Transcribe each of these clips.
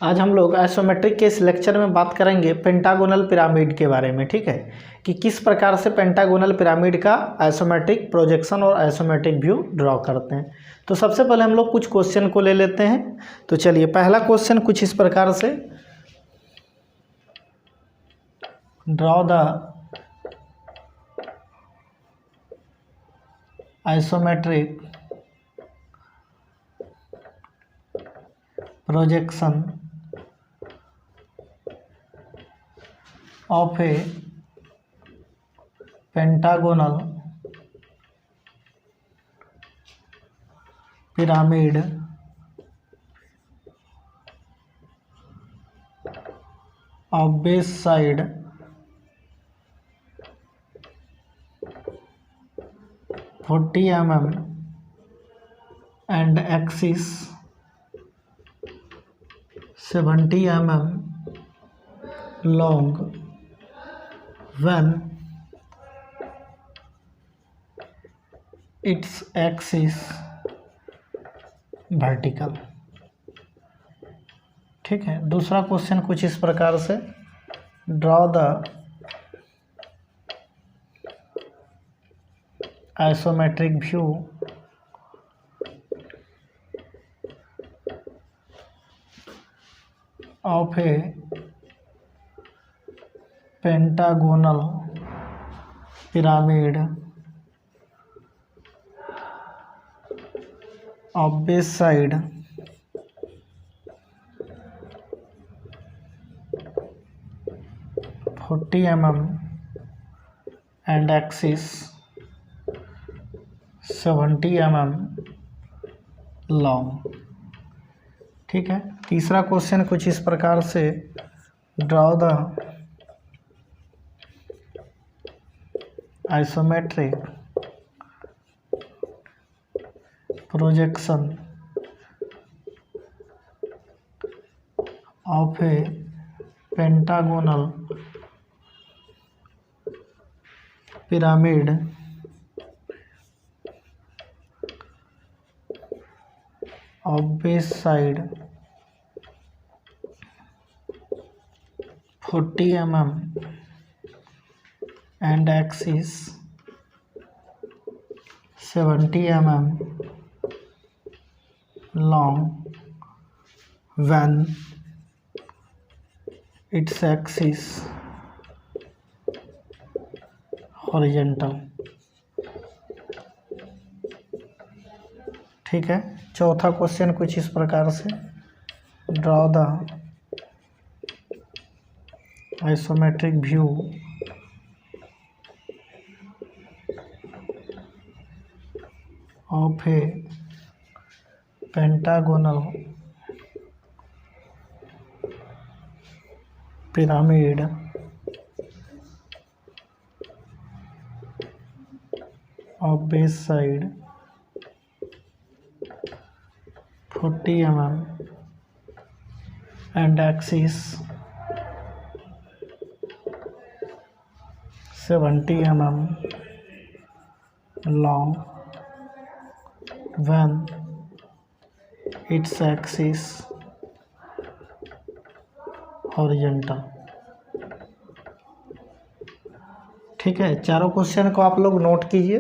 आज हम लोग आइसोमेट्रिक के इस लेक्चर में बात करेंगे पेंटागोनल पिरामिड के बारे में। ठीक है कि किस प्रकार से पेंटागोनल पिरामिड का आइसोमेट्रिक प्रोजेक्शन और आइसोमेट्रिक व्यू ड्रॉ करते हैं। तो सबसे पहले हम लोग कुछ क्वेश्चन को ले लेते हैं। तो चलिए, पहला क्वेश्चन कुछ इस प्रकार से, draw the isometric projection of a pentagonal pyramid of base side 40 mm and axis 70 mm long when its axis vertical। ठीक है, दूसरा क्वेश्चन कुछ इस प्रकार से, draw the isometric view of A pentagonal pyramid of base side 40 mm and axis 70 mm long। ठीक है, तीसरा क्वेश्चन कुछ इस प्रकार से, draw the isometric projection of A pentagonal pyramid of base side 40 mm and axis 70 mm long when its axis horizontal। ठीक है, चौथा क्वेश्चन कुछ इस प्रकार से, draw the isometric view of A pentagonal pyramid of base side 40 mm and axis 70 mm long when its axis horizontal। ठीक है, चारों क्वेश्चन को आप लोग नोट कीजिए,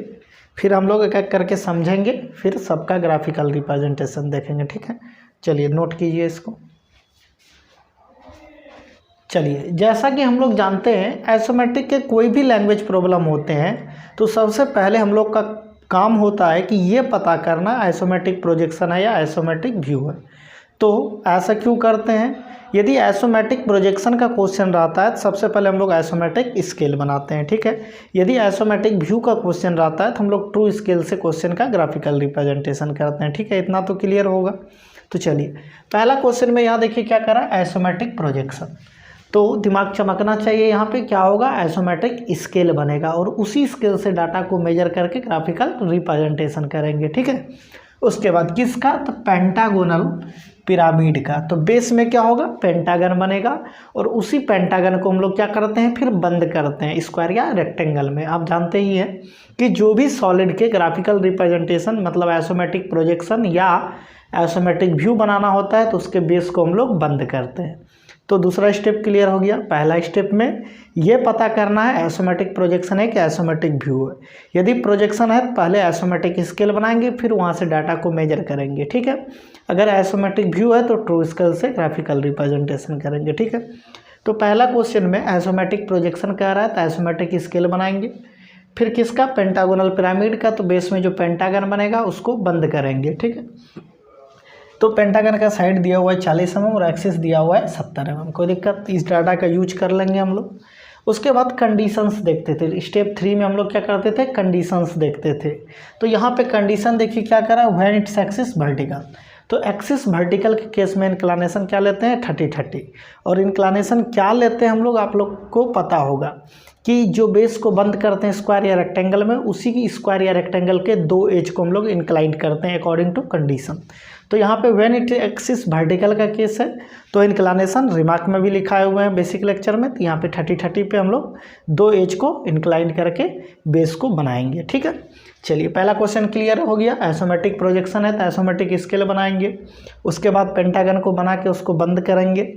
फिर हम लोग एक एक करके समझेंगे, फिर सबका ग्राफिकल रिप्रेजेंटेशन देखेंगे। ठीक है, चलिए नोट कीजिए इसको। चलिए, जैसा कि हम लोग जानते हैं आइसोमेट्रिक के कोई भी लैंग्वेज प्रॉब्लम होते हैं तो सबसे पहले हम लोग का काम होता है कि ये पता करना आइसोमेट्रिक प्रोजेक्शन है या आइसोमेट्रिक व्यू है। तो ऐसा क्यों करते हैं? यदि आइसोमेट्रिक प्रोजेक्शन का क्वेश्चन रहता है तो सबसे पहले हम लोग आइसोमेट्रिक स्केल बनाते हैं। ठीक है, यदि आइसोमेट्रिक व्यू का क्वेश्चन रहता है तो हम लोग ट्रू स्केल से क्वेश्चन का ग्राफिकल रिप्रेजेंटेशन करते हैं। ठीक है, इतना तो क्लियर होगा। तो चलिए, पहला क्वेश्चन में यहाँ देखिए क्या करा, आइसोमेट्रिक प्रोजेक्शन। तो दिमाग चमकना चाहिए, यहाँ पे क्या होगा, आइसोमेट्रिक स्केल बनेगा और उसी स्केल से डाटा को मेजर करके ग्राफिकल रिप्रेजेंटेशन करेंगे। ठीक है, उसके बाद किसका, तो पेंटागोनल पिरामिड का, तो बेस में क्या होगा, पेंटागन बनेगा और उसी पेंटागन को हम लोग क्या करते हैं, फिर बंद करते हैं स्क्वायर या रेक्टेंगल में। आप जानते ही हैं कि जो भी सॉलिड के ग्राफिकल रिप्रेजेंटेशन मतलब आइसोमेट्रिक प्रोजेक्शन या आइसोमेट्रिक व्यू बनाना होता है तो उसके बेस को हम लोग बंद करते हैं। तो दूसरा स्टेप क्लियर हो गया। पहला स्टेप में ये पता करना है आइसोमेट्रिक प्रोजेक्शन है कि आइसोमेट्रिक व्यू है। यदि प्रोजेक्शन है तो पहले आइसोमेट्रिक स्केल बनाएंगे, फिर वहाँ से डाटा को मेजर करेंगे, ठीक है। अगर आइसोमेट्रिक व्यू है तो ट्रू स्केल से ग्राफिकल रिप्रेजेंटेशन करेंगे, ठीक है। तो पहला क्वेश्चन में आइसोमेट्रिक प्रोजेक्शन कह रहा है तो आइसोमेट्रिक स्केल बनाएंगे, फिर किसका, पेंटागोनल पिरामिड का, तो बेस में जो पेंटागन बनेगा उसको बंद करेंगे, ठीक है। तो पेंटागन का साइड दिया हुआ है 40 mm और एक्सिस दिया हुआ है 70 mm। कोई दिक्कत, इस डाटा का यूज कर लेंगे हम लोग। उसके बाद कंडीशंस देखते थे। स्टेप 3 में हम लोग क्या करते थे, कंडीशंस देखते थे। तो यहाँ पे कंडीशन देखिए क्या करा, व्हेन इट्स एक्सिस वर्टिकल। तो एक्सिस वर्टिकल के केस में इंक्लानेशन क्या लेते हैं, 30-30। और इंक्लानेशन क्या लेते हैं हम लोग, आप लोग को पता होगा कि जो बेस को बंद करते हैं स्क्वायर या रेक्टेंगल में, उसी की स्क्वायर या रेक्टेंगल के 2 एज को हम लोग इंक्लाइन करते हैं अकॉर्डिंग टू कंडीशन। तो यहाँ पे व्हेन इट एक्सिस वर्टिकल का केस है तो इंक्लानेशन रिमार्क में भी लिखाए हुए हैं बेसिक लेक्चर में। तो यहाँ पे 30-30 पे हम लोग 2 एज को इंक्लाइन करके बेस को बनाएंगे, ठीक है। चलिए पहला क्वेश्चन क्लियर हो गया। आइसोमेट्रिक प्रोजेक्शन है तो आइसोमेट्रिक स्केल बनाएंगे, उसके बाद पेंटागन को बना के उसको बंद करेंगे।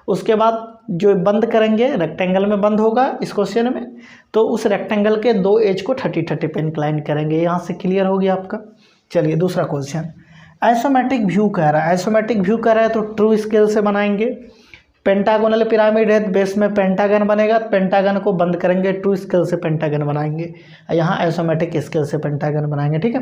उसके बाद जो बंद करेंगे रेक्टेंगल में बंद होगा इस क्वेश्चन में, तो उस रेक्टेंगल के 2 एज को 30-30 पे इंक्लाइन करेंगे। यहाँ से क्लियर हो गया आपका। चलिए दूसरा क्वेश्चन, आइसोमेट्रिक व्यू कह रहा है। आइसोमेट्रिक व्यू कह रहा है तो ट्रू स्केल से बनाएंगे। पेंटागोनल पिरामिड है, बेस में पेंटागन बनेगा, पेंटागन को बंद करेंगे, ट्रू स्केल से पेंटागन बनाएंगे। यहाँ आइसोमेट्रिक स्केल से पेंटागन बनाएंगे, ठीक है।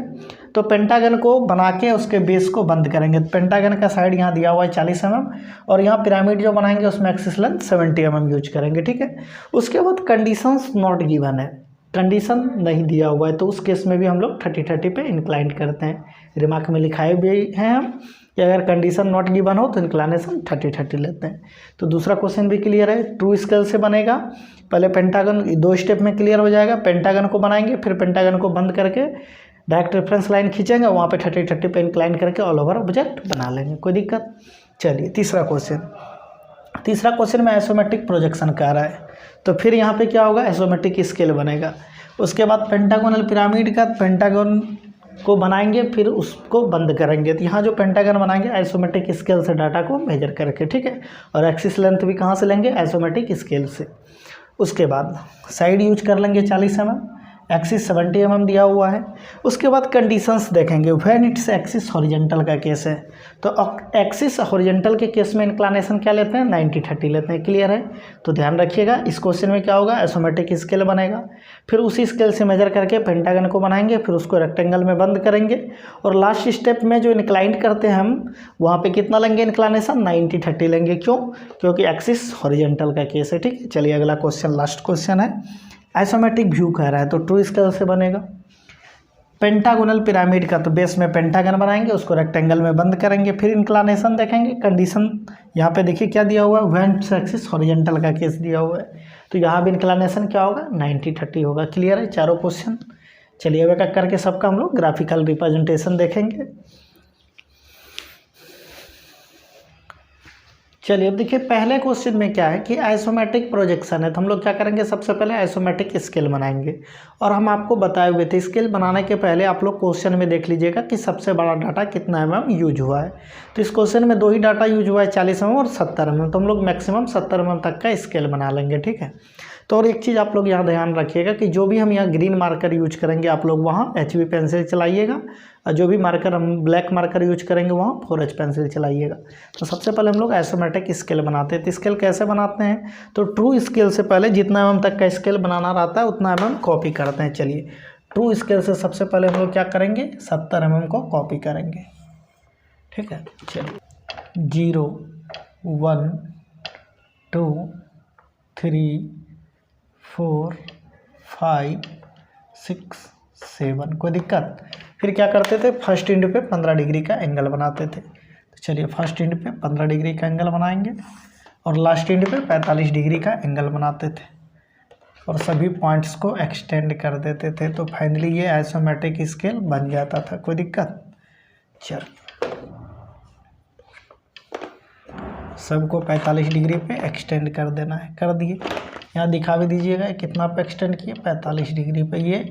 तो पेंटागन को बना के उसके बेस को बंद करेंगे। पेंटागन का साइड यहाँ दिया हुआ है 40 mm और यहाँ पिरामिड जो बनाएंगे उसमें एक्सिस लेंथ 70 mm यूज करेंगे, ठीक है। उसके बाद कंडीशंस नॉट गिवन है, कंडीशन नहीं दिया हुआ है, तो उस केस में भी हम लोग 30-30 पे इंक्लाइन करते हैं। रिमार्क में लिखाए भी हैं हम कि अगर कंडीशन नॉट गिवन हो तो इंक्लानेशन 30-30 लेते हैं। तो दूसरा क्वेश्चन भी क्लियर है, ट्रू स्केल से बनेगा। पहले पेंटागन 2 स्टेप में क्लियर हो जाएगा। पेंटागन को बनाएंगे, फिर पेंटागन को बंद करके डायरेक्ट रेफरेंस लाइन खींचेंगे, वहाँ पे 30-30 पे इंक्लाइन करके ऑल ओवर ऑब्जेक्ट बना लेंगे, कोई दिक्कत। चलिए तीसरा क्वेश्चन में आइसोमेट्रिक प्रोजेक्शन कह रहा है, तो फिर यहाँ पे क्या होगा, आइसोमेट्रिक स्केल बनेगा। उसके बाद पेंटागोनल पिरामिड का पेंटागन को बनाएंगे, फिर उसको बंद करेंगे। तो यहाँ जो पेंटागन बनाएंगे आइसोमेट्रिक स्केल से डाटा को मेजर करके, ठीक है। और एक्सिस लेंथ भी कहाँ से लेंगे, आइसोमेट्रिक स्केल से। उसके बाद साइड यूज कर लेंगे 40 mm, एक्सिस 70 mm दिया हुआ है। उसके बाद कंडीशंस देखेंगे। व्हेन इट्स एक्सिस हॉरिजॉन्टल का केस है तो एक्सिस हॉरिजॉन्टल के केस में इंक्लानेशन क्या लेते हैं, 90-30 लेते हैं, क्लियर है। तो ध्यान रखिएगा इस क्वेश्चन में क्या होगा, आइसोमेट्रिक स्केल बनेगा, फिर उसी स्केल से मेजर करके पेंटागन को बनाएंगे, फिर उसको रेक्टेंगल में बंद करेंगे और लास्ट स्टेप में जो इंक्लाइन करते हैं हम वहाँ पर कितना लेंगे इंक्लानेशन, 90-30 लेंगे। क्यों, क्योंकि एक्सिस हॉरिजॉन्टल का केस है, ठीक है। चलिए अगला क्वेश्चन, लास्ट क्वेश्चन है। आइसोमेट्रिक व्यू कह रहा है तो ट्रू स्केल से बनेगा। पेंटागोनल पिरामिड का तो बेस में पेंटागन बनाएंगे, उसको रेक्टेंगल में बंद करेंगे, फिर इंक्लानेशन देखेंगे। कंडीशन यहाँ पे देखिए क्या दिया हुआ है, व्हेन एक्सिस हॉरिजॉन्टल का केस दिया हुआ है, तो यहाँ भी इंक्लानेशन क्या होगा, 90-30 होगा, क्लियर है चारों क्वेश्चन। चलिए अब एक करके सबका हम लोग ग्राफिकल रिप्रेजेंटेशन देखेंगे। चलिए अब देखिए पहले क्वेश्चन में क्या है कि आइसोमेट्रिक प्रोजेक्शन है, तो हम लोग क्या करेंगे, सबसे पहले आइसोमेट्रिक स्केल बनाएंगे। और हम आपको बताए हुए थे स्केल बनाने के पहले आप लोग क्वेश्चन में देख लीजिएगा कि सबसे बड़ा डाटा कितना mm यूज हुआ है। तो इस क्वेश्चन में 2 ही डाटा यूज हुआ है, 40 mm और 70 mm, तो हम लोग मैक्सिमम 70 mm तक का स्केल बना लेंगे, ठीक है। तो और एक चीज़ आप लोग यहाँ ध्यान रखिएगा कि जो भी हम यहाँ ग्रीन मार्कर यूज करेंगे आप लोग वहाँ HB पेंसिल चलाइएगा, और जो भी मार्कर हम ब्लैक मार्कर यूज करेंगे वहाँ 4H पेंसिल चलाइएगा। तो सबसे पहले हम लोग आइसोमेट्रिक स्केल बनाते हैं। तो स्केल कैसे बनाते हैं, तो ट्रू स्केल से पहले जितना mm तक का स्केल बनाना रहता है उतना mm कॉपी करते हैं। चलिए ट्रू स्केल से सबसे पहले हम लोग क्या करेंगे, 70 mm को कॉपी करेंगे, ठीक है। चलिए 0 1 2 3 4 5 6 7, कोई दिक्कत। फिर क्या करते थे, फर्स्ट इंड पे 15 डिग्री का एंगल बनाते थे। तो चलिए फर्स्ट इंड पे 15 डिग्री का एंगल बनाएंगे और लास्ट इंड पे 45 डिग्री का एंगल बनाते थे और सभी पॉइंट्स को एक्सटेंड कर देते थे। तो फाइनली ये आइसोमेट्रिक स्केल बन जाता था, कोई दिक्कत। चलिए सबको 45 डिग्री पे एक्सटेंड कर देना है। कर दिए, यहाँ दिखा भी दीजिएगा कितना पे एक्सटेंड किए, 45 डिग्री पे। ये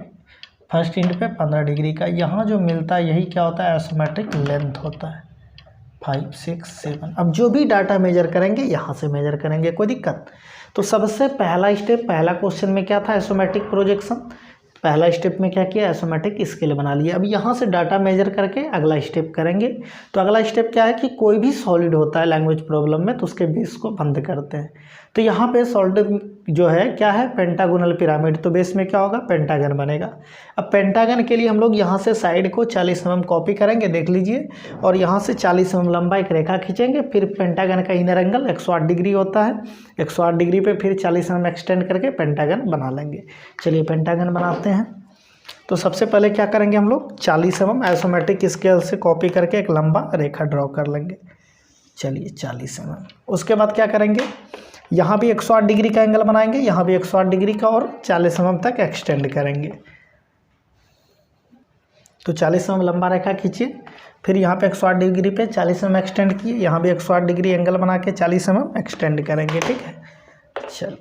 फर्स्ट इंड पे 15 डिग्री का। यहाँ जो मिलता है यही क्या होता है, आइसोमेट्रिक लेंथ होता है। 5, 6, 7। अब जो भी डाटा मेजर करेंगे यहाँ से मेजर करेंगे, कोई दिक्कत। तो सबसे पहला स्टेप, पहला क्वेश्चन में क्या था, आइसोमेट्रिक प्रोजेक्शन। पहला स्टेप में क्या किया, आइसोमेट्रिक स्केल बना लिया। अब यहाँ से डाटा मेजर करके अगला स्टेप करेंगे। तो अगला स्टेप क्या है कि कोई भी सॉलिड होता है लैंग्वेज प्रॉब्लम में तो उसके बेस को बंद करते हैं। तो यहाँ पे सॉलिड जो है क्या है, पेंटागोनल पिरामिड। तो बेस में क्या होगा, पेंटागन बनेगा। अब पेंटागन के लिए हम लोग यहाँ से साइड को 40 mm कॉपी करेंगे, देख लीजिए, और यहाँ से 40 mm लंबा एक रेखा खींचेंगे। फिर पेंटागन का इनर एंगल 108 डिग्री होता है, 108 डिग्री पे फिर 40 mm एक्सटेंड करके पेंटागन बना लेंगे। चलिए पेंटागन बनाते हैं। तो सबसे पहले क्या करेंगे हम लोग, 40 mm आइसोमेट्रिक स्केल से कॉपी करके एक लंबा रेखा ड्रॉ कर लेंगे। चलिए 40 mm। उसके बाद क्या करेंगे, यहाँ भी 108 डिग्री का एंगल बनाएंगे, यहाँ भी 108 डिग्री का, और 40 mm तक एक्सटेंड करेंगे। तो 40 mm लंबा रेखा खींचिए, फिर यहाँ पे 108 डिग्री पे 40 mm एक्सटेंड किए, यहाँ भी 108 डिग्री एंगल बना के 40 mm एक्सटेंड करेंगे। ठीक है, चल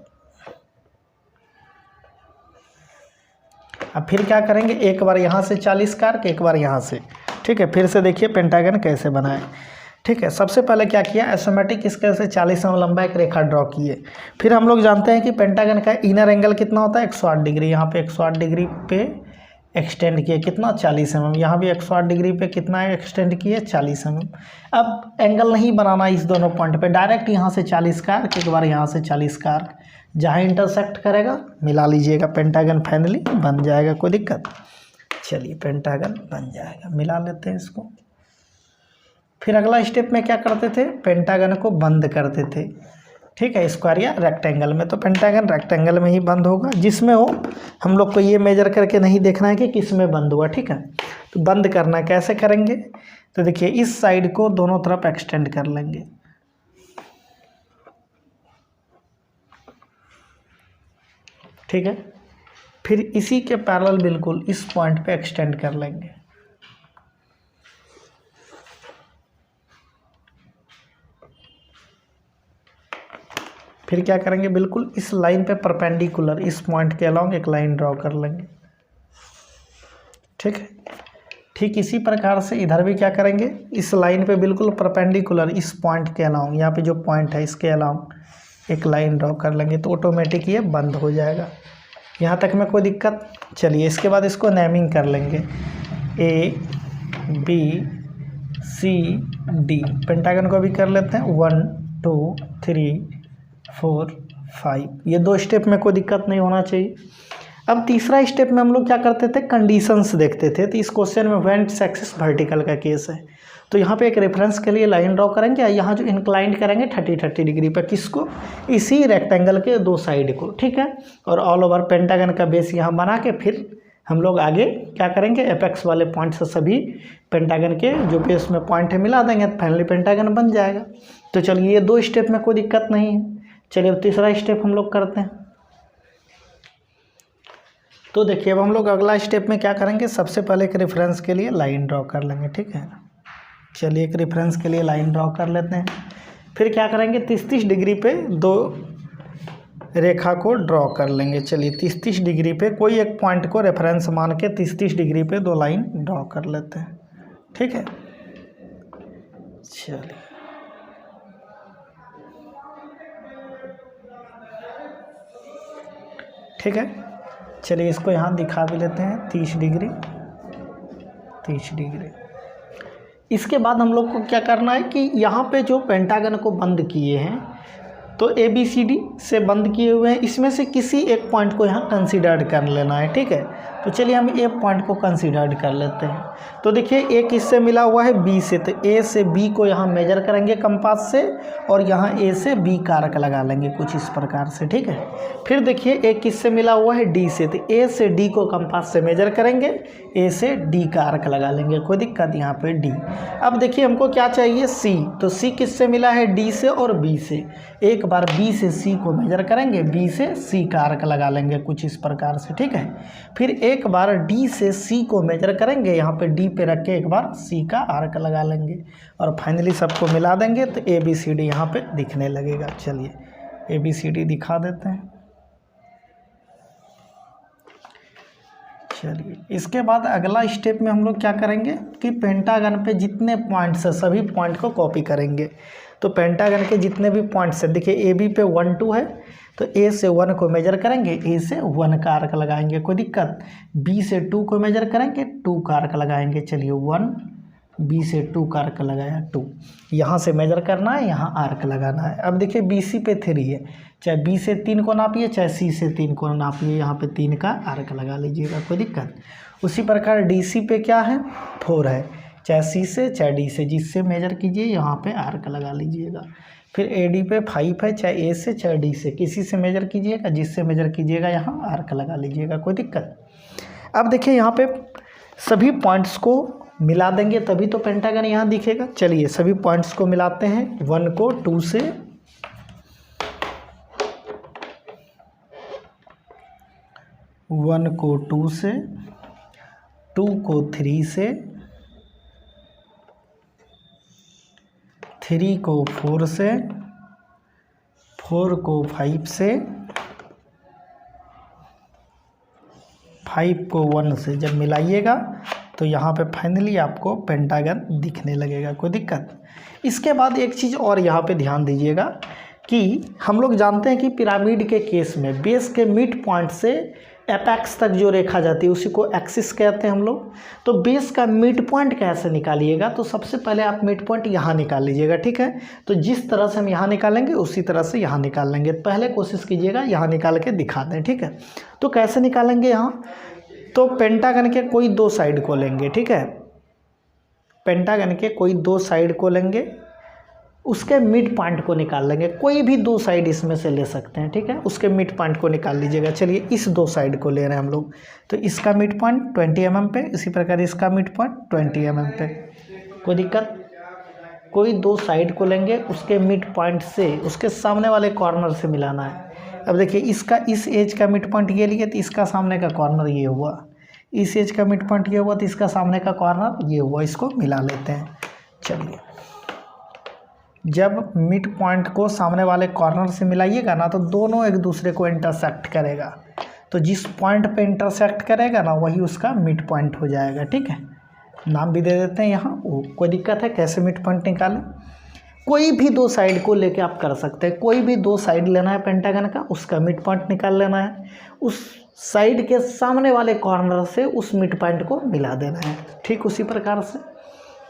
अब फिर क्या करेंगे, एक बार यहाँ से 40 कार्क, एक बार यहाँ से। ठीक है, फिर से देखिए पेंटागन कैसे बनाए। ठीक है, सबसे पहले क्या किया, आइसोमेट्रिक स्केल से 40 mm लंबा एक रेखा ड्रॉ किए। फिर हम लोग जानते हैं कि पेंटागन का इनर एंगल कितना होता है, 108 डिग्री। यहाँ पे 108 डिग्री पे एक्सटेंड किए, कितना, 40 mm। यहाँ भी 108 डिग्री पे कितना एक्सटेंड किए, 40 mm। अब एंगल नहीं बनाना इस दोनों पॉइंट पे, डायरेक्ट यहाँ से 40 कार्क, एक बार यहाँ से 40 कार्क, जहाँ इंटरसेक्ट करेगा मिला लीजिएगा, पेंटागन फाइनली बन जाएगा, कोई दिक्कत। चलिए पेंटागन बन जाएगा, मिला लेते हैं इसको। फिर अगला स्टेप में क्या करते थे, पेंटागन को बंद करते थे। ठीक है, स्क्वायर या रेक्टेंगल में। तो पेंटागन रेक्टेंगल में ही बंद होगा, जिसमें हो। हम लोग को ये मेजर करके नहीं देखना है कि किस में बंद हुआ। ठीक है, तो बंद करना कैसे करेंगे, तो देखिए इस साइड को दोनों तरफ एक्सटेंड कर लेंगे। ठीक है, फिर इसी के पैरेलल बिल्कुल इस पॉइंट पे एक्सटेंड कर लेंगे। फिर क्या करेंगे, बिल्कुल इस लाइन पे परपेंडिकुलर इस पॉइंट के अलोंग एक लाइन ड्रॉ कर लेंगे। ठीक है, ठीक इसी प्रकार से इधर भी क्या करेंगे, इस लाइन पे बिल्कुल परपेंडिकुलर इस पॉइंट के अलोंग, यहाँ पे जो पॉइंट है इसके अलोंग एक लाइन ड्रॉ कर लेंगे। तो ऑटोमेटिक ये बंद हो जाएगा। यहाँ तक में कोई दिक्कत। चलिए इसके बाद इसको नेमिंग कर लेंगे, A, B, C, D। Pentagon को भी कर लेते हैं, 1, 2, 3, 4, 5। ये 2 स्टेप में कोई दिक्कत नहीं होना चाहिए। अब तीसरा स्टेप में हम लोग क्या करते थे, कंडीशंस देखते थे। तो इस क्वेश्चन में वेंट्स एक्सिस वर्टिकल का केस है। तो यहाँ पे एक रेफरेंस के लिए लाइन ड्रॉ करेंगे, और यहाँ जो इंक्लाइंड करेंगे 30 डिग्री पर, किसको, इसी रेक्टेंगल के 2 साइड को। ठीक है, और ऑल ओवर पेंटागन का बेस यहाँ बना के फिर हम लोग आगे क्या करेंगे, एपेक्स वाले पॉइंट से सभी पेंटागन के जो बेस में पॉइंट है मिला देंगे, तो फाइनली पेंटागन बन जाएगा। तो चलिए ये 2 स्टेप में कोई दिक्कत नहीं है। चलिए अब तीसरा स्टेप हम लोग करते हैं। तो देखिए अब हम लोग अगला स्टेप में क्या करेंगे, सबसे पहले एक रेफरेंस के लिए लाइन ड्रॉ कर लेंगे। ठीक है, चलिए एक रेफरेंस के लिए लाइन ड्रॉ कर लेते हैं। फिर क्या करेंगे, 30 डिग्री पे 2 रेखा को ड्रॉ कर लेंगे। चलिए 30 डिग्री पे कोई एक पॉइंट को रेफरेंस मान के 30 डिग्री पे 2 लाइन ड्रॉ कर लेते हैं। ठीक है, चलिए ठीक है, चलिए इसको यहाँ दिखा भी लेते हैं, 30 डिग्री, 30 डिग्री। इसके बाद हम लोग को क्या करना है कि यहाँ पे जो पेंटागन को बंद किए हैं, तो ABCD से बंद किए हुए हैं, इसमें से किसी एक पॉइंट को यहाँ कंसीडर्ड कर लेना है। ठीक है, तो चलिए हम ए पॉइंट को कंसीडर्ड कर लेते हैं। तो देखिए ए किससे मिला हुआ है, B से। तो A से B को यहाँ मेजर करेंगे कंपास से, और यहाँ A से B कारक लगा लेंगे कुछ इस प्रकार से। ठीक है, फिर देखिए A किससे मिला हुआ है, D से। तो A से D को कंपास से मेजर करेंगे, A से D कारक लगा लेंगे, कोई दिक्कत, यहाँ पे D। अब देखिए हमको क्या चाहिए, C। तो C किससे मिला है, D से और B से। एक बार B से C को मेजर करेंगे, B से C कारक लगा लेंगे कुछ इस प्रकार से। ठीक है, फिर A एक बार डी से सी को मेजर करेंगे, यहाँ पे डी पे रख के एक बार सी का आर्क लगा लेंगे और फाइनली सबको मिला देंगे तो ए बी सी डी यहाँ पे दिखने लगेगा। चलिए ए बी सी डी दिखा देते हैं। चलिए इसके बाद अगला स्टेप में हम लोग क्या करेंगे कि पेंटागन पे जितने पॉइंट्स है सभी पॉइंट को कॉपी करेंगे। तो पेंटागन के जितने भी पॉइंट्स हैं, देखिए ए बी पे 1 2 है तो ए से 1 को मेजर करेंगे, ए से 1 का आर्क लगाएंगे, कोई दिक्कत। बी से 2 को मेजर करेंगे, 2 का आर्क लगाएंगे। चलिए 1, बी से 2 का आर्क लगाया 2, यहाँ से मेजर करना है, यहाँ आर्क लगाना है। अब देखिए बी सी पे 3 है, चाहे बी से 3 को नापिए चाहे सी से 3 को नापिए, यहाँ पे 3 का आर्क लगा लीजिएगा, कोई दिक्कत। उसी प्रकार डी सी पे क्या है 4 है, चाहे सी से चाहे डी से, जिससे मेजर कीजिए यहाँ पे आर्क लगा लीजिएगा। फिर ए डी पे 5 है, चाहे ए से चाहे डी से, किसी से मेजर कीजिएगा, जिससे मेजर कीजिएगा यहाँ आर्क लगा लीजिएगा, कोई दिक्कत। अब देखिए यहाँ पे सभी पॉइंट्स को मिला देंगे तभी तो पेंटागन यहाँ दिखेगा। चलिए सभी पॉइंट्स को मिलाते हैं, 1 को 2 से, 1 को 2 से, 2 को 3 से, 3 को 4 से, 4 को 5 से, 5 को 1 से। जब मिलाइएगा तो यहाँ पे फाइनली आपको पेंटागन दिखने लगेगा, कोई दिक्कत। इसके बाद एक चीज़ और यहाँ पे ध्यान दीजिएगा कि हम लोग जानते हैं कि पिरामिड के केस में बेस के मिड पॉइंट से एपेक्स तक जो रेखा जाती है उसी को एक्सिस कहते हैं हम लोग। तो बेस का मिड पॉइंट कैसे निकालिएगा, तो सबसे पहले आप मिड पॉइंट यहाँ निकाल लीजिएगा, ठीक है। तो जिस तरह से हम यहाँ निकालेंगे उसी तरह से यहाँ निकाल लेंगे। पहले कोशिश कीजिएगा यहाँ निकाल के दिखा दें, ठीक है। तो कैसे निकालेंगे यहाँ, तो पेंटागन के कोई 2 साइड को लेंगे, ठीक है। पेंटागन के कोई 2 साइड को लेंगे, उसके मिड पॉइंट को निकाल लेंगे। कोई भी 2 साइड इसमें से ले सकते हैं, ठीक है। उसके मिड पॉइंट को निकाल लीजिएगा। चलिए इस 2 साइड को ले रहे हैं हम लोग, तो इसका मिड पॉइंट 20 mm पे, इसी प्रकार इसका मिड पॉइंट 20 mm पे, कोई दिक्कत। कोई 2 साइड को लेंगे, उसके मिड पॉइंट से उसके सामने वाले कॉर्नर से मिलाना है। अब देखिए इसका इस एज का मिड पॉइंट ये लिए तो इसका सामने का कॉर्नर ये हुआ, इस एज का मिड पॉइंट ये हुआ तो इसका सामने का कॉर्नर ये हुआ, इसको मिला लेते हैं। चलिए जब मिड पॉइंट को सामने वाले कॉर्नर से मिलाइएगा ना तो दोनों एक दूसरे को इंटरसेक्ट करेगा, तो जिस पॉइंट पे इंटरसेक्ट करेगा ना वही उसका मिड पॉइंट हो जाएगा, ठीक है। नाम भी दे देते हैं यहाँ, कोई दिक्कत है। कैसे मिड पॉइंट निकालें, कोई भी 2 साइड को लेके आप कर सकते हैं। कोई भी 2 साइड लेना है पेंटागन का, उसका मिड पॉइंट निकाल लेना है, उस साइड के सामने वाले कॉर्नर से उस मिड पॉइंट को मिला देना है, ठीक उसी प्रकार से,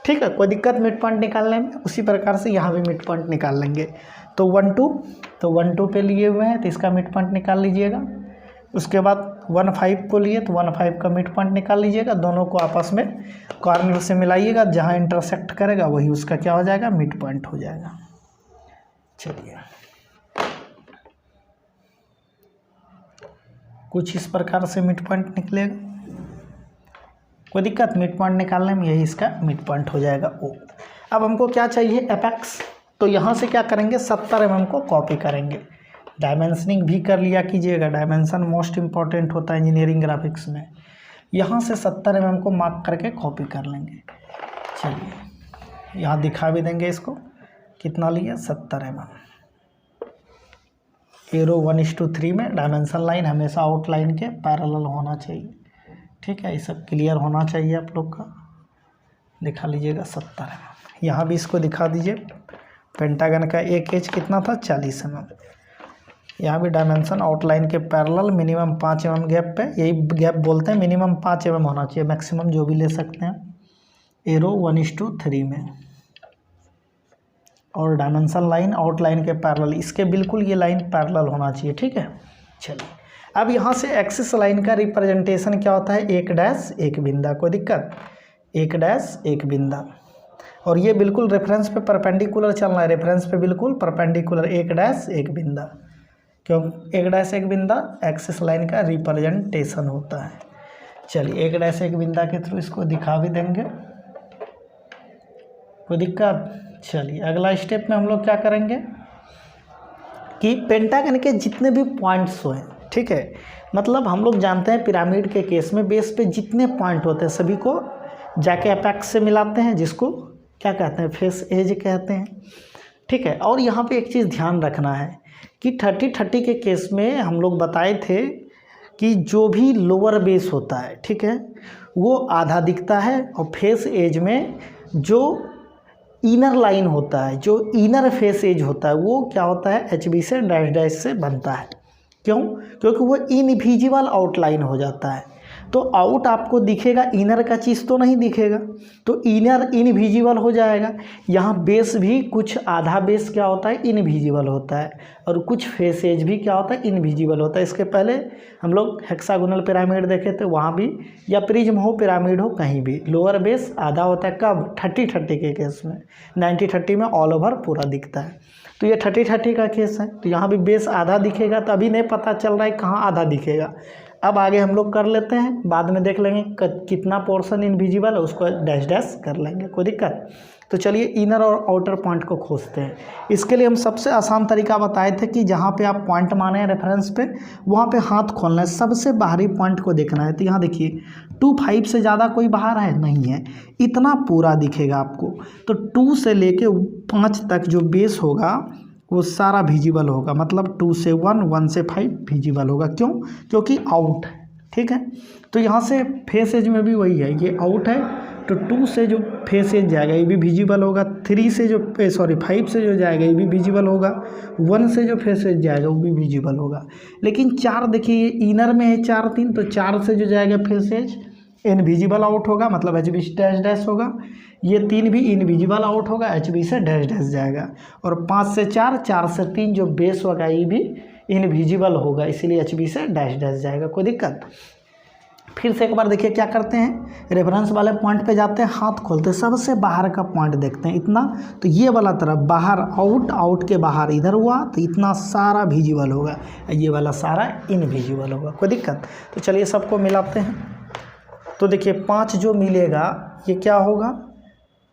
ठीक है। कोई दिक्कत मिड पॉइंट निकालने में। उसी प्रकार से यहाँ भी मिड पॉइंट निकाल लेंगे। तो 1 2, तो 1 2 पे लिए हुए हैं तो इसका मिड पॉइंट निकाल लीजिएगा। उसके बाद 1 5 को लिए तो 1 5 का मिड पॉइंट निकाल लीजिएगा। दोनों को आपस में कॉर्नर से मिलाइएगा, जहाँ इंटरसेक्ट करेगा वही उसका क्या हो जाएगा, मिड पॉइंट हो जाएगा। चलिए कुछ इस प्रकार से मिड पॉइंट निकलेगा, कोई दिक्कत। मिड पॉइंट निकालने में यही इसका मिड पॉइंट हो जाएगा ओ। अब हमको क्या चाहिए, एपेक्स। तो यहाँ से क्या करेंगे, 70 mm को कॉपी करेंगे। डायमेंशनिंग भी कर लिया कीजिएगा, डायमेंशन मोस्ट इम्पॉर्टेंट होता है इंजीनियरिंग ग्राफिक्स में। यहाँ से 70 mm को मार्क करके कॉपी कर लेंगे। चलिए यहाँ दिखा भी देंगे इसको, कितना लिया 70 mm। एरो 1:3 में डायमेंशन लाइन हमेशा आउटलाइन के पैरेलल होना चाहिए, ठीक है। ये सब क्लियर होना चाहिए आप लोग का। दिखा लीजिएगा 70 mm। यहाँ भी इसको दिखा दीजिए। पेंटागन का एक एज कितना था, 40 mm। यहाँ भी डायमेंशन आउटलाइन के पैरेलल मिनिमम 5 mm गैप पे, यही गैप बोलते हैं, मिनिमम 5 mm होना चाहिए, मैक्सिमम जो भी ले सकते हैं। एरो 1:3 में और डायमेंशन लाइन आउटलाइन के पैरेलल, इसके बिल्कुल ये लाइन पैरेलल होना चाहिए, ठीक है। चलिए अब यहाँ से एक्सिस लाइन का रिप्रेजेंटेशन क्या होता है, 1 डैश 1 बिंदा, कोई दिक्कत, 1 डैश 1 बिंदा। और ये बिल्कुल रेफरेंस पे परपेंडिकुलर चलना है, रेफरेंस पे बिल्कुल परपेंडिकुलर, 1 डैश 1 बिंदा। क्यों 1 डैश 1 बिंदा एक्सिस लाइन का रिप्रेजेंटेशन होता है। चलिए 1 डैश 1 बिंदा के थ्रू इसको दिखा भी देंगे, कोई दिक्कत। चलिए अगला स्टेप में हम लोग क्या करेंगे कि पेंटागन के जितने भी पॉइंट्स हुए, ठीक है, मतलब हम लोग जानते हैं पिरामिड के केस में बेस पे जितने पॉइंट होते हैं सभी को जाके अपेक्स से मिलाते हैं, जिसको क्या कहते हैं, फेस एज कहते हैं। ठीक है, और यहाँ पे एक चीज़ ध्यान रखना है कि 30-30 के केस में हम लोग बताए थे कि जो भी लोअर बेस होता है, ठीक है, वो आधा दिखता है, और फेस एज में जो इनर लाइन होता है, जो इनर फेस एज होता है, वो क्या होता है, HB से डैश डैश से बनता है। क्यों? क्योंकि वो इनविजिबल आउटलाइन हो जाता है। तो आउट आपको दिखेगा, इनर का चीज़ तो नहीं दिखेगा, तो इनर इनविजिबल हो जाएगा। यहाँ बेस भी कुछ आधा बेस क्या होता है, इनविजिबल होता है, और कुछ फेस एज भी क्या होता है, इनविजिबल होता है। इसके पहले हम लोग हेक्सागोनल पिरामिड देखे थे, वहाँ भी, या प्रिज्म हो, पिरामिड हो, कहीं भी लोअर बेस आधा होता है। कब? 30-30 के केस में। 90-30 में ऑल ओवर पूरा दिखता है। तो ये 30-30 का केस है, तो यहाँ भी बेस आधा दिखेगा, तो अभी नहीं पता चल रहा है कहाँ आधा दिखेगा। अब आगे हम लोग कर लेते हैं, बाद में देख लेंगे कितना पोर्शन इनविजिबल है, उसको डैश डैश कर लेंगे, कोई दिक्कत। तो चलिए इनर और आउटर पॉइंट को खोजते हैं। इसके लिए हम सबसे आसान तरीका बताए थे कि जहाँ पे आप पॉइंट माने हैं रेफरेंस पे, वहाँ पे हाथ खोलना है, सबसे बाहरी पॉइंट को देखना है। तो यहाँ देखिए 2-5 से ज़्यादा कोई बाहर है नहीं है, इतना पूरा दिखेगा आपको। तो 2 से लेके 5 तक जो बेस होगा वो सारा विजिबल होगा, मतलब 2 से 1, 1 से 5 विजिबल होगा। क्यों? क्योंकि आउट है। ठीक है, तो यहाँ से फेस एज में भी वही है, ये आउट है, तो 2 से जो फेस एज जाएगा ये भी विजिबल होगा, 3 से जो 5 से जो जाएगा ये भी विजिबल होगा, 1 से जो फेस एज जाएगा वो भी विजिबल होगा। लेकिन 4 देखिए ये इनर में है 4, 3, तो 4 से जो जाएगा फेस एज इनविजिबल आउट होगा, मतलब HB डैश डैश होगा। ये 3 भी इनविजिबल आउट होगा, HB से डैश डैश जाएगा। और 5 से 4, 4 से 3 जो बेस होगा ये भी इनविजिबल होगा, इसीलिए HB से डैश डैश जाएगा, कोई दिक्कत। फिर से एक बार देखिए क्या करते हैं, रेफरेंस वाले पॉइंट पे जाते हैं, हाथ खोलते हैं, सबसे बाहर का पॉइंट देखते हैं इतना, तो ये वाला तरफ बाहर आउट, आउट के बाहर इधर हुआ, तो इतना सारा विजिबल होगा, ये वाला सारा इनविजिबल होगा, कोई दिक्कत। तो चलिए सबको मिलाते हैं। तो देखिए 5 जो मिलेगा ये क्या होगा,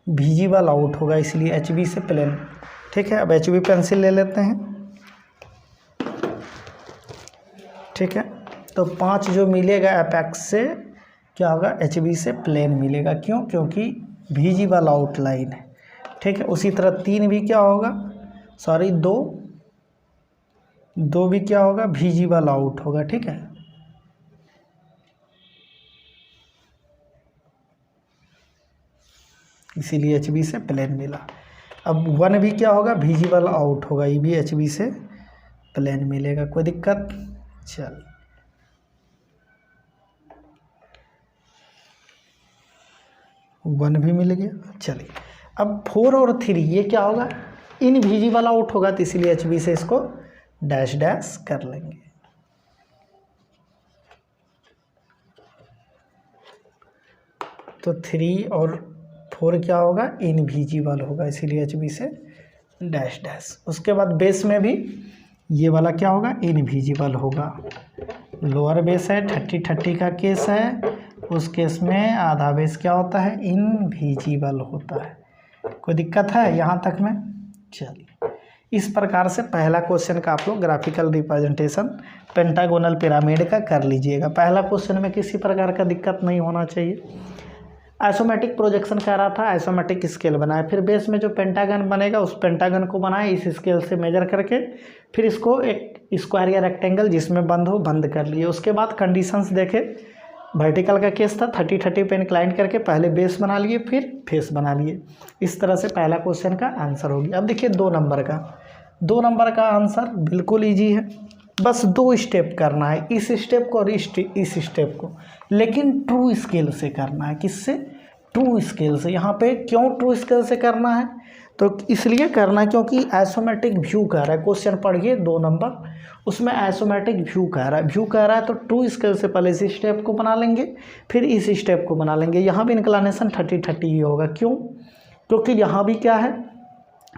विजिबल आउट होगा, इसलिए HB से प्लेन। ठीक है, अब HB पेंसिल ले लेते हैं। ठीक है, तो 5 जो मिलेगा अपेक्स से क्या होगा, HB से प्लेन मिलेगा। क्यों? क्योंकि विजिबल आउटलाइन है। ठीक है, उसी तरह 3 भी क्या होगा, सॉरी 2 भी क्या होगा, विजिबल आउट होगा। ठीक है, इसीलिए HB से प्लेन मिला। अब 1 भी क्या होगा, विजिबल आउट होगा, ये भी HB से प्लेन मिलेगा, कोई दिक्कत। चल 1 भी मिल गया। चलिए अब 4 और 3 ये क्या होगा, इनविजिबल आउट होगा, तो इसीलिए HB से इसको डैश डैश कर लेंगे। तो 3 और 4 क्या होगा, इनविजिबल होगा, इसीलिए HB से डैश डैश। उसके बाद बेस में भी ये वाला क्या होगा, इनविजिबल होगा। लोअर बेस है, 30-30 का केस है, उस केस में आधा बेस क्या होता है, इनविजिबल होता है। कोई दिक्कत है यहाँ तक में? चलिए इस प्रकार से पहला क्वेश्चन का आप लोग ग्राफिकल रिप्रेजेंटेशन पेंटागोनल पिरामिड का कर लीजिएगा। पहला क्वेश्चन में किसी प्रकार का दिक्कत नहीं होना चाहिए। आइसोमेट्रिक प्रोजेक्शन कह रहा था, आइसोमेट्रिक स्केल बनाए, फिर बेस में जो पेंटागन बनेगा उस पेंटागन को बनाए इस स्केल से मेजर करके, फिर इसको एक स्क्वायर या रेक्टेंगल जिसमें बंद हो बंद कर लिए। उसके बाद कंडीशंस देखे, वर्टिकल का केस था, 30-30 पे इंक्लाइन करके पहले बेस बना लिए फिर फेस बना लिए। इस तरह से पहला क्वेश्चन का आंसर हो गया। अब देखिए 2 नंबर का आंसर बिल्कुल ईजी है, बस 2 स्टेप करना है, इस स्टेप को और इस स्टेप को, लेकिन ट्रू स्केल से करना है। किससे? ट्रू स्केल से। यहाँ पे क्यों ट्रू स्केल से करना है, तो इसलिए करना है क्योंकि आइसोमेट्रिक व्यू कह रहा है। क्वेश्चन पढ़िए 2 नंबर, उसमें आइसोमेट्रिक व्यू कह रहा है, तो ट्रू स्केल से पहले इस स्टेप को बना लेंगे फिर इस स्टेप को बना लेंगे। यहाँ भी इंक्लिनेशन 30-30 ही होगा। क्यों? क्योंकि यहाँ भी क्या है,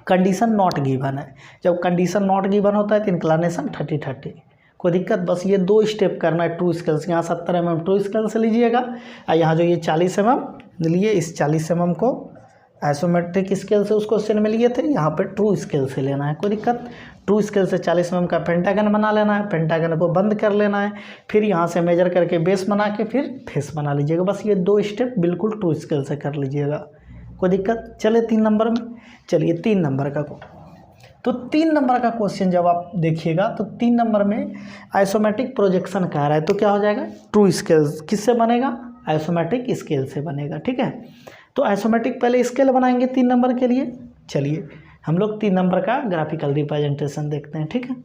कंडीशन नॉट गिवन है। जब कंडीशन नॉट गिवन होता है तो इंक्लिनेशन 30-30। कोई दिक्कत, बस ये 2 स्टेप करना है ट्रू स्केल से। यहाँ 70 mm ट्रू स्केल से लीजिएगा और यहाँ जो ये 40 mm लिए, इस 40 mm को आइसोमेट्रिक स्केल से उस क्वेश्चन में लिए थे, यहाँ पे ट्रू स्केल से लेना है, कोई दिक्कत। ट्रू स्केल से 40 mm का पेंटागन बना लेना है, पेंटागन को बंद कर लेना है, फिर यहाँ से मेजर करके बेस बना के फिर फेस बना लीजिएगा। बस ये 2 स्टेप बिल्कुल ट्रू स्केल से कर लीजिएगा, कोई दिक्कत। चले 3 नंबर में, चलिए 3 नंबर का तो 3 नंबर का क्वेश्चन जब आप देखिएगा तो 3 नंबर में आइसोमेट्रिक प्रोजेक्शन कह रहा है, तो क्या हो जाएगा, ट्रू स्केल किससे बनेगा, आइसोमेट्रिक स्केल से बनेगा, ठीक है। तो आइसोमेट्रिक पहले स्केल बनाएंगे 3 नंबर के लिए। चलिए हम लोग 3 नंबर का ग्राफिकल रिप्रेजेंटेशन देखते हैं, ठीक है।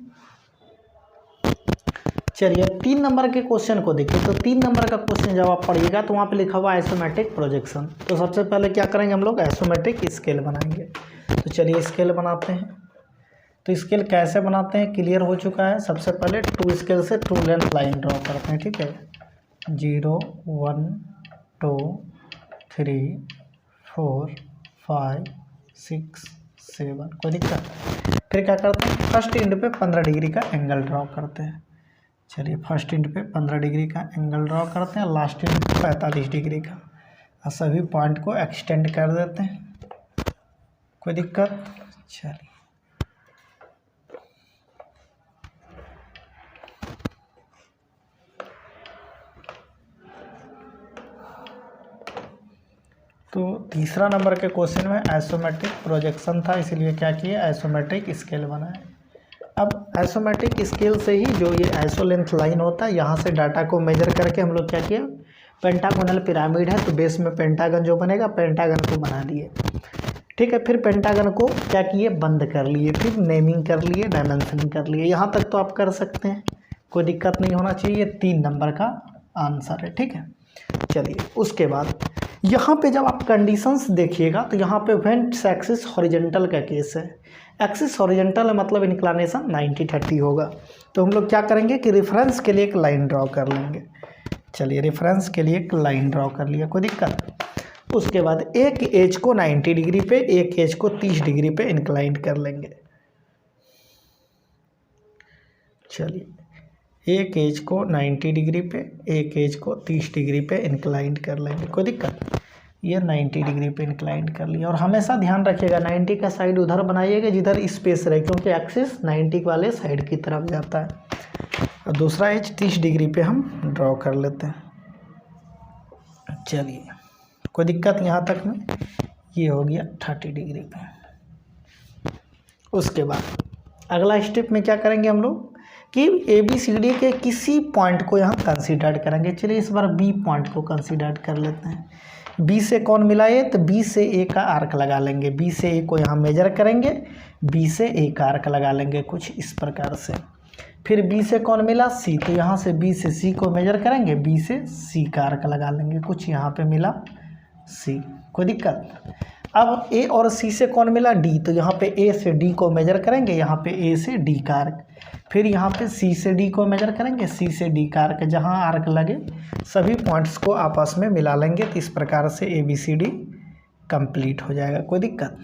चलिए 3 नंबर के क्वेश्चन को देखिए। तो 3 नंबर का क्वेश्चन जब आप पढ़िएगा तो वहाँ पे लिखा हुआ आइसोमेट्रिक प्रोजेक्शन। तो सबसे पहले क्या करेंगे हम लोग, आइसोमेट्रिक स्केल बनाएंगे। तो चलिए स्केल बनाते हैं। तो स्केल कैसे बनाते हैं क्लियर हो चुका है। सबसे पहले ट्रू स्केल से ट्रू लेंथ लाइन ड्रॉ करते हैं, ठीक है। 0 1 2 3 4 5 6 7, कोई दिक्कत। फिर क्या करते हैं, फर्स्ट एंड पे 15 डिग्री का एंगल ड्रॉ करते हैं। चलिए फर्स्ट एंड पे 15 डिग्री का एंगल ड्रॉ करते हैं, लास्ट एंड पे 45 डिग्री का, और सभी पॉइंट को एक्सटेंड कर देते हैं, कोई दिक्कत। चलिए तो तीसरा नंबर के क्वेश्चन में आइसोमेट्रिक प्रोजेक्शन था, इसलिए क्या किए, आइसोमेट्रिक स्केल बनाए। अब आइसोमेट्रिक स्केल से ही जो ये आइसो लेंथ लाइन होता है, यहाँ से डाटा को मेजर करके हम लोग क्या किए, पेंटागोनल पिरामिड है तो बेस में पेंटागन जो बनेगा, पेंटागन को बना लिए, ठीक है। फिर पेंटागन को क्या किए, बंद कर लिए, फिर नेमिंग कर लिए, डायमेंशनिंग कर लिए। यहाँ तक तो आप कर सकते हैं, कोई दिक्कत नहीं होना चाहिए। 3 नंबर का आंसर है, ठीक है। चलिए उसके बाद यहाँ पे जब आप कंडीशंस देखिएगा तो यहाँ पे वेंट्स एक्सिस हॉरिजेंटल का केस है। एक्सिस हॉरिजेंटल है मतलब इंक्लिनेशन 90-30 होगा। तो हम लोग क्या करेंगे कि रेफरेंस के लिए एक लाइन ड्रॉ कर लेंगे। चलिए रेफरेंस के लिए एक लाइन ड्रॉ कर लिया, कोई दिक्कत। उसके बाद एक एज को 90 डिग्री पे, एक एज को 30 डिग्री पे इंक्लाइन कर लेंगे। चलिए एक एज को 90 डिग्री पे, एक एज को 30 डिग्री पे इंक्लाइन कर लेंगे, कोई दिक्कत। ये 90 डिग्री पे इंक्लाइन कर लिया। और हमेशा ध्यान रखिएगा 90 का साइड उधर बनाइएगा जिधर स्पेस रहे, क्योंकि एक्सिस 90 वाले साइड की तरफ जाता है। और दूसरा एज 30 डिग्री पे हम ड्रॉ कर लेते हैं। चलिए कोई दिक्कत यहाँ तक में, ये हो गया 30 डिग्री पे। उसके बाद अगला स्टेप में क्या करेंगे हम लोग कि ABCD के किसी पॉइंट को यहाँ कंसीडर करेंगे। चलिए इस बार B पॉइंट को कंसीडर कर लेते हैं। B से कौन मिला है, तो B से A का आर्क लगा लेंगे। B से A को यहाँ मेजर करेंगे, B से A का आर्क लगा लेंगे कुछ इस प्रकार से। फिर B से कौन मिला, C, तो यहाँ से B से C को मेजर करेंगे, B से C का आर्क लगा लेंगे कुछ, यहाँ पे मिला C, कोई दिक्कत। अब A और C से कौन मिला, D, तो यहाँ पे A से D को मेजर करेंगे, यहाँ पे A से D का आर्क। फिर यहाँ पे C से D को मेजर करेंगे, C से D का आर्क, जहाँ आर्क लगे सभी पॉइंट्स को आपस में मिला लेंगे। तो इस प्रकार से ABCD कंप्लीट हो जाएगा, कोई दिक्कत।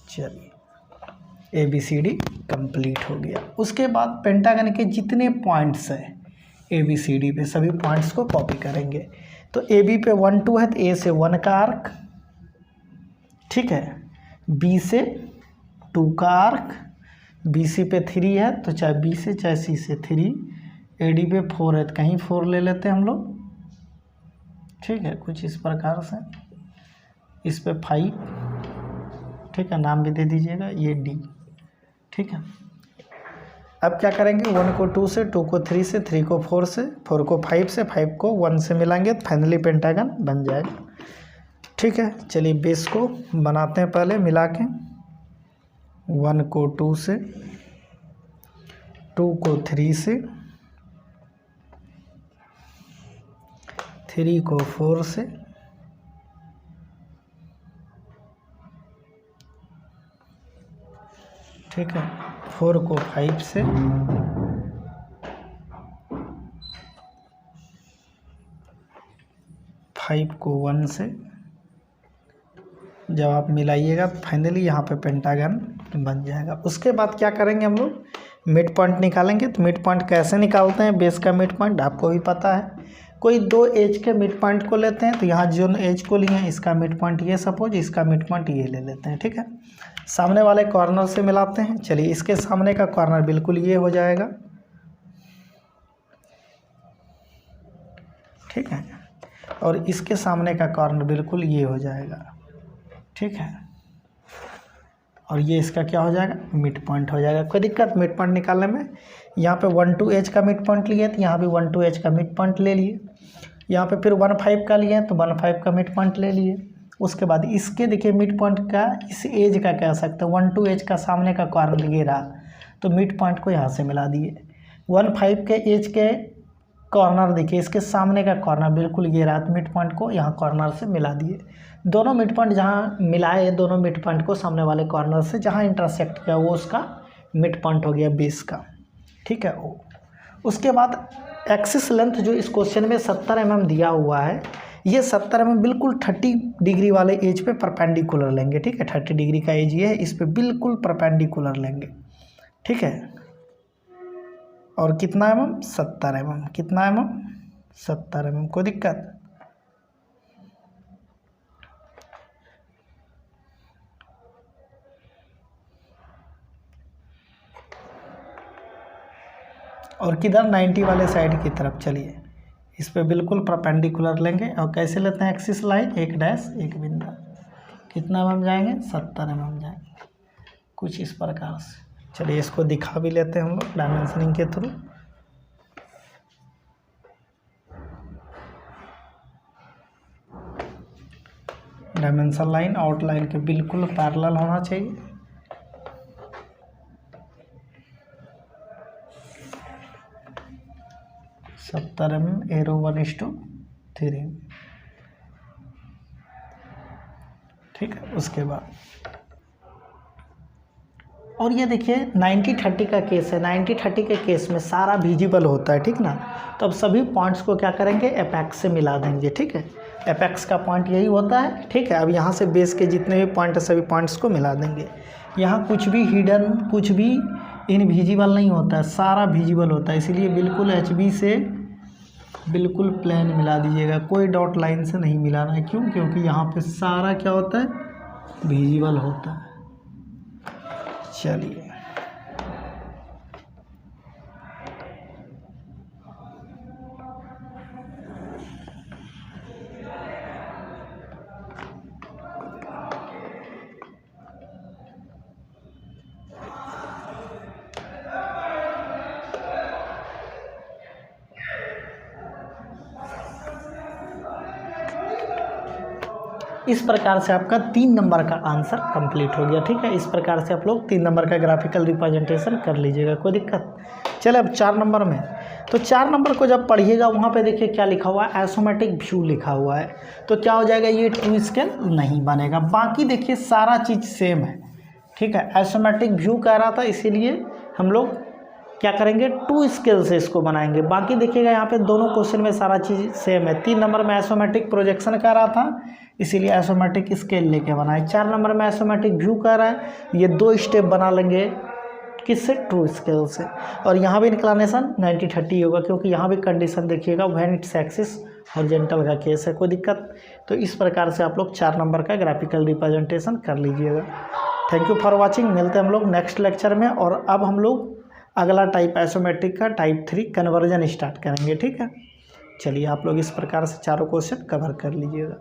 चलिए ABCD कंप्लीट हो गया। उसके बाद पेंटागन के जितने पॉइंट्स हैं ABCD पे, सभी पॉइंट्स को कॉपी करेंगे। तो AB पे 1 2 है तो A से 1 का आर्क, ठीक है। B से 2 का आर्क, BC पे 3 है तो चाहे B से चाहे C से 3, AD पे 4 है तो कहीं 4 ले लेते हैं हम लोग, ठीक है, कुछ इस प्रकार से। इस पे 5, ठीक है, नाम भी दे दीजिएगा, ये D, ठीक है। अब क्या करेंगे, 1 को 2 से, 2 को 3 से, 3 को 4 से, 4 को 5 से, 5 को 1 से मिलाएंगे तो फाइनली पेंटागन बन जाएगा, ठीक है। चलिए बेस को बनाते हैं पहले मिला के। 1 को 2 से, 2 को 3 से, 3 को 4 से, ठीक है, 4 को 5 से, 5 को 1 से। जब आप मिलाइएगा फाइनली यहाँ पे पेंटागन बन जाएगा। उसके बाद क्या करेंगे हम लोग, मिड पॉइंट निकालेंगे। तो मिड पॉइंट कैसे निकालते हैं, बेस का मिड पॉइंट आपको भी पता है, कोई दो एज के मिड पॉइंट को लेते हैं, तो यहाँ जो एज को लिए हैं इसका मिड पॉइंट ये, सपोज इसका मिड पॉइंट ये ले लेते हैं, ठीक है। सामने वाले कॉर्नर से मिलाते हैं। चलिए, इसके सामने का कॉर्नर बिल्कुल ये हो जाएगा, ठीक है, और इसके सामने का कॉर्नर बिल्कुल ये हो जाएगा, ठीक है, और ये इसका क्या हो जाएगा, मिड पॉइंट हो जाएगा। कोई दिक्कत मिड पॉइंट निकालने में? यहाँ पे 1 2 एज का मिड पॉइंट लिए तो यहाँ भी 1 2 एज का मिड पॉइंट ले लिए। यहाँ पे फिर 1 5 का लिए तो 1 5 का मिड पॉइंट ले लिए। उसके बाद इसके देखिए मिड पॉइंट का इस एज का कह सकते हैं, 1 2 एज का सामने का कॉर्नर ये रहा, तो मिड पॉइंट को यहाँ से मिला दिए। 1 5 के एज के कॉर्नर देखिए, इसके सामने का कॉर्नर बिल्कुल ये रहा, तो मिड पॉइंट को यहाँ कॉर्नर से मिला दिए। दोनों मिड पॉइंट जहाँ मिलाए, दोनों मिड पॉइंट को सामने वाले कॉर्नर से जहाँ इंटरसेक्ट किया वो उसका मिड पॉइंट हो गया बेस का, ठीक है। उसके बाद एक्सिस लेंथ जो इस क्वेश्चन में 70 mm दिया हुआ है, ये 70 mm बिल्कुल 30 डिग्री वाले एज पे परपेंडिकुलर लेंगे, ठीक है। 30 डिग्री का एज ये है, इस पे बिल्कुल परपेंडिकुलर लेंगे, ठीक है। और कितना mm? 70 mm। कितना mm? 70 mm। कोई दिक्कत? और किधर? 90 वाले साइड की तरफ। चलिए, इस पे बिल्कुल परपेंडिकुलर लेंगे और कैसे लेते हैं एक्सिस लाइन, एक डैश एक बिंदु। कितना mm जाएंगे? 70 mm जाएंगे, कुछ इस प्रकार से। चलिए, इसको दिखा भी लेते हैं हम लोग डायमेंशनिंग के थ्रू। डायमेंशन लाइन आउटलाइन के बिल्कुल पैरेलल होना चाहिए। सत्तर mm एरो 1:3, ठीक है। उसके बाद और ये देखिए 90-30 का केस है। 90-30 के केस में सारा विजिबल होता है, ठीक ना। तो अब सभी पॉइंट्स को क्या करेंगे, एपेक्स से मिला देंगे, ठीक है। एपेक्स का पॉइंट यही होता है, ठीक है। अब यहाँ से बेस के जितने भी पॉइंट है सभी पॉइंट्स को मिला देंगे। यहाँ कुछ भी हिडन, कुछ भी इनविजिबल नहीं होता है, सारा विजिबल होता है। इसीलिए बिल्कुल HB से बिल्कुल प्लेन मिला दीजिएगा, कोई डॉट लाइन से नहीं मिलाना है। क्यों? क्योंकि यहाँ पे सारा क्या होता है, विजिबल होता है। चलिए, इस प्रकार से आपका 3 नंबर का आंसर कंप्लीट हो गया, ठीक है। इस प्रकार से आप लोग 3 नंबर का ग्राफिकल रिप्रेजेंटेशन कर लीजिएगा, कोई दिक्कत? चले अब 4 नंबर में। तो 4 नंबर को जब पढ़िएगा वहाँ पे देखिए क्या लिखा हुआ है, आइसोमेट्रिक व्यू लिखा हुआ है। तो क्या हो जाएगा, ये ट्रू स्केल नहीं बनेगा। बाकी देखिए सारा चीज़ सेम है, ठीक है। आइसोमेट्रिक व्यू कह रहा था, इसीलिए हम लोग क्या करेंगे, 2 स्केल से इसको बनाएंगे। बाकी देखिएगा यहाँ पे दोनों क्वेश्चन में सारा चीज़ सेम है। 3 नंबर में आइसोमेट्रिक प्रोजेक्शन कह रहा था, इसीलिए आइसोमेट्रिक स्केल लेके बनाए। 4 नंबर में आइसोमेट्रिक व्यू कह रहा है, ये 2 स्टेप बना लेंगे किससे, ट्रू स्केल से। और यहाँ भी इंक्लिनेशन 90-30 होगा, क्योंकि यहाँ भी कंडीशन देखिएगा व्हेन इट्स एक्सिस हॉरिजॉन्टल का केस है, कोई दिक्कत? तो इस प्रकार से आप लोग 4 नंबर का ग्राफिकल रिप्रेजेंटेशन कर लीजिएगा। Thank you for watching. मिलते हैं हम लोग नेक्स्ट लेक्चर में। और अब हम लोग अगला टाइप आइसोमेट्रिक का टाइप 3 कन्वर्जन स्टार्ट करेंगे, ठीक है। चलिए, आप लोग इस प्रकार से चारों क्वेश्चन कवर कर लीजिएगा।